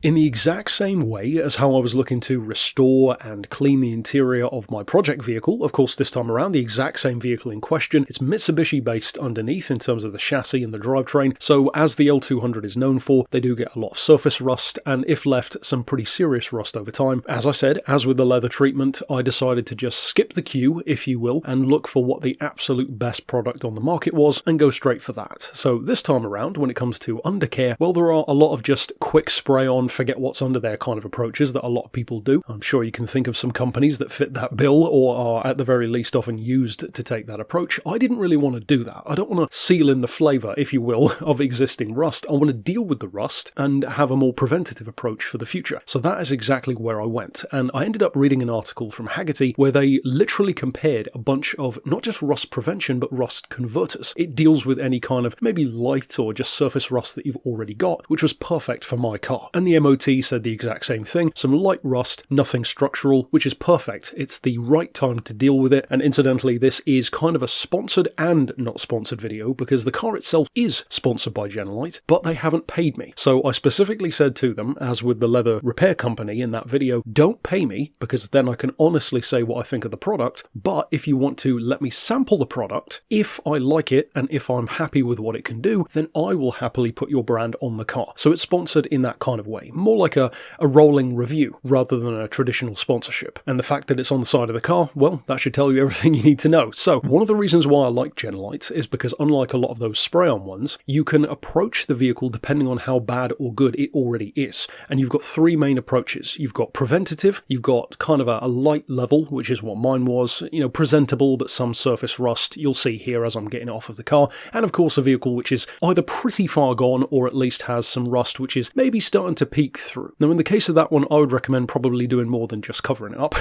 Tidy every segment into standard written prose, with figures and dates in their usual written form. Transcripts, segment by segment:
In the exact same way as how I was looking to restore and clean the interior of my project vehicle, of course this time around the exact same vehicle in question, it's Mitsubishi based underneath in terms of the chassis and the drivetrain, so as the L200 is known for, they do get a lot of surface rust, and if left, some pretty serious rust over time. As I said, as with the leather treatment, I decided to just skip the queue, if you will, and look for what the absolute best product on the market was, and go straight for that. So this time around, when it comes to undercare, well, there are a lot of just quick spray on, forget what's under there kind of approaches that a lot of people do. I'm sure you can think of some companies that fit that bill or are at the very least often used to take that approach. I didn't really want to do that. I don't want to seal in the flavour, if you will, of existing rust. I want to deal with the rust and have a more preventative approach for the future. So that is exactly where I went, and I ended up reading an article from Haggerty where they literally compared a bunch of not just rust prevention but rust converters. It deals with any kind of maybe light or just surface rust that you've already got, which was perfect for my car. And the MOT said the exact same thing, some light rust, nothing structural, which is perfect. It's the right time to deal with it, and incidentally this is kind of a sponsored and not sponsored video because the car itself is sponsored by Jenolite, but they haven't paid me. So I specifically said to them, as with the leather repair company in that video, don't pay me because then I can honestly say what I think of the product, but if you want to let me sample the product, if I like it and if I'm happy with what it can do, then I will happily put your brand on the car. So it's sponsored in that kind of way, more like a rolling review rather than a traditional sponsorship. And the fact that it's on the side of the car, well, that should tell you everything you need to know. So one of the reasons why I like Jenolite is because unlike a lot of those spray-on ones, you can approach the vehicle depending on how bad or good it already is. And you've got three main approaches. You've got preventative, you've got kind of a light level, which is what mine was, you know, presentable but some surface rust, you'll see here as I'm getting off of the car, and of course a vehicle which is either pretty far gone or at least has some rust which is maybe starting to peek through. Now in the case of that one, I would recommend probably doing more than just covering it up.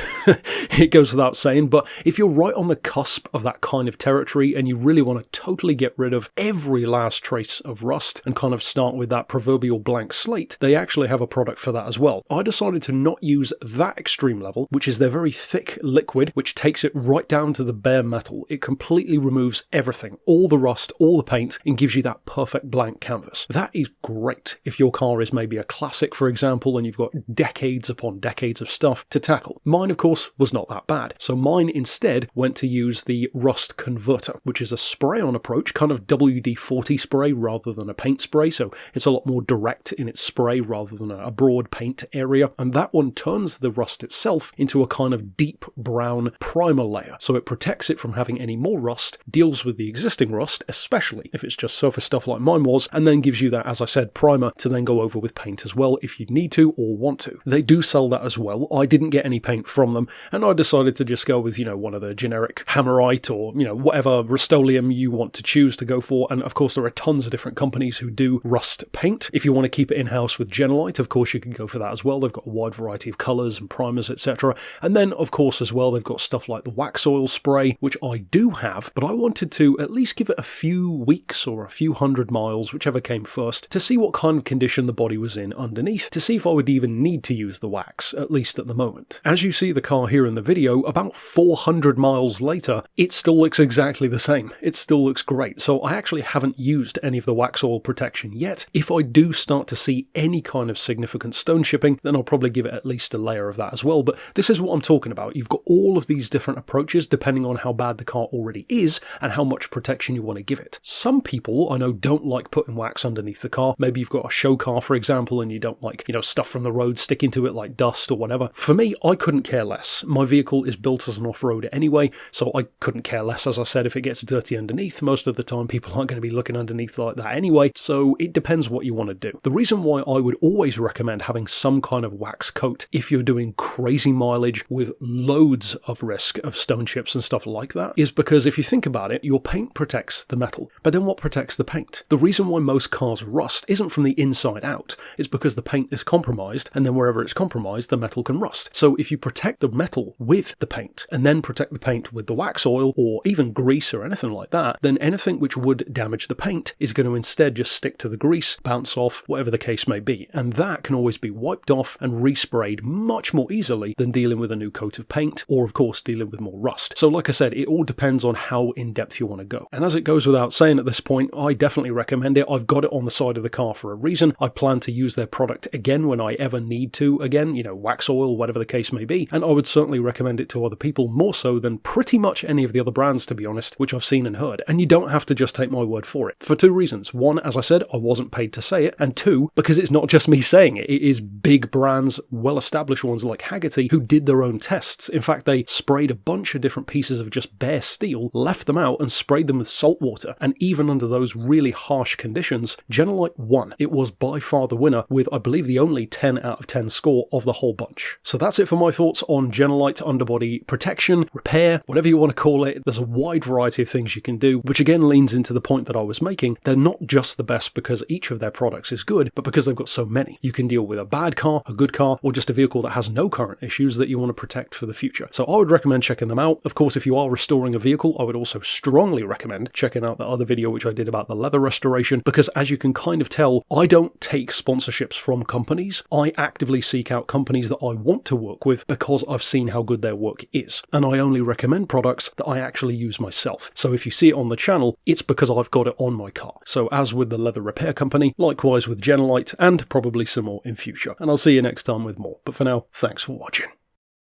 It goes without saying, but if you're right on the cusp of that kind of territory and you really want to totally get rid of every last trace of rust and kind of start with that proverbial blank slate, they actually have a product for that as well. I decided to not use that extreme level, which is their very thick liquid, which takes it right down to the bare metal. It completely removes everything, all the rust, all the paint, and gives you that perfect blank canvas. That is great if your car is maybe a classic, for example, and you've got decades upon decades of stuff to tackle. Mine, of course, was not that bad. So mine instead went to use the rust converter, which is a spray-on approach, kind of WD-40 spray rather than a paint spray, so it's a lot more direct in its spray rather than a broad paint area, and that one turns the rust itself into a kind of deep brown primer layer, so it protects it from having any more rust, deals with the existing rust, especially if it's just surface stuff like mine was, and then gives you that, as I said, primer to then go over with paint as well if you need to or want to. They do sell that as well. I didn't get any paint from them, and I decided to just go with, you know, one of the generic Hammerite or, you know, whatever Rust-Oleum you want to choose to go for, and of course there are tons of different companies who do rust paint. If you want to keep it in-house with Jenolite, of course you can go for that as well. They've got a wide variety of colours and primers, etc. And then, of course, as well, they've got stuff like the wax oil spray, which I do have, but I wanted to at least give it a few weeks or a few hundred miles, whichever came first, to see what kind of condition the body was in underneath, to see if I would even need to use the wax, at least at the moment. As you see the car here in the video, about 400 miles later, it still looks exactly the same. It still looks great. So I actually haven't used any of the wax oil protection yet. If I do start to see any kind of significant stone chipping, then I'll probably give it at least a layer of that as well. But this is what I'm talking about. You've got all of these different approaches depending on how bad the car already is and how much protection you want to give it. Some people I know don't like putting wax underneath the car. Maybe you've got a show car, for example, and you don't like, you know, stuff from the road sticking to it like dust or whatever. For me, I couldn't care less. My vehicle is built as an off-roader anyway, so I couldn't care less, as I said, if it gets dirty underneath. Most of the time people aren't going to be looking underneath like that anyway, so it depends what you want to do. The reason why I would always recommend having some kind of wax coat if you're doing crazy mileage with loads of risk of stone chips and stuff like that is because if you think about it, your paint protects the metal, but then what protects the paint? The reason why most cars rust isn't from the inside out, it's because the paint is compromised, and then wherever it's compromised, the metal can rust. So if you protect the metal with the paint, and then protect the paint with the wax oil, or even grease or anything like that, then anything which would damage the paint is going to instead just stick to the grease, bounce off, whatever the case may be, and that can always be wiped off and resprayed much more easily than dealing with a new coat of paint, or of course dealing with more rust. So like I said, it all depends on how in-depth you want to go. And as it goes without saying at this point, I definitely recommend it. I've got it on the side of the car for a reason. I plan to use their product product again when I ever need to again, wax oil, whatever the case may be, and I would certainly recommend it to other people more so than pretty much any of the other brands, to be honest, which I've seen and heard. And you don't have to just take my word for it. For two reasons. One, as I said, I wasn't paid to say it, and two, because it's not just me saying it. It is big brands, well-established ones like Hagerty, who did their own tests. In fact, they sprayed a bunch of different pieces of just bare steel, left them out, and sprayed them with salt water. And even under those really harsh conditions, Jenolite won. It was by far the winner, with, I believe, the only 10 out of 10 score of the whole bunch. So that's it for my thoughts on Jenolite underbody protection, repair, whatever you want to call it. There's a wide variety of things you can do, which again leans into the point that I was making. They're not just the best because each of their products is good, but because they've got so many. You can deal with a bad car, a good car, or just a vehicle that has no current issues that you want to protect for the future. So I would recommend checking them out. Of course, if you are restoring a vehicle, I would also strongly recommend checking out the other video which I did about the leather restoration, because as you can kind of tell, I don't take sponsorships from companies. I actively seek out companies that I want to work with because I've seen how good their work is. And I only recommend products that I actually use myself. So if you see it on the channel, it's because I've got it on my car. So as with the leather repair company, likewise with Jenolite, and probably some more in future. And I'll see you next time with more. But for now, thanks for watching.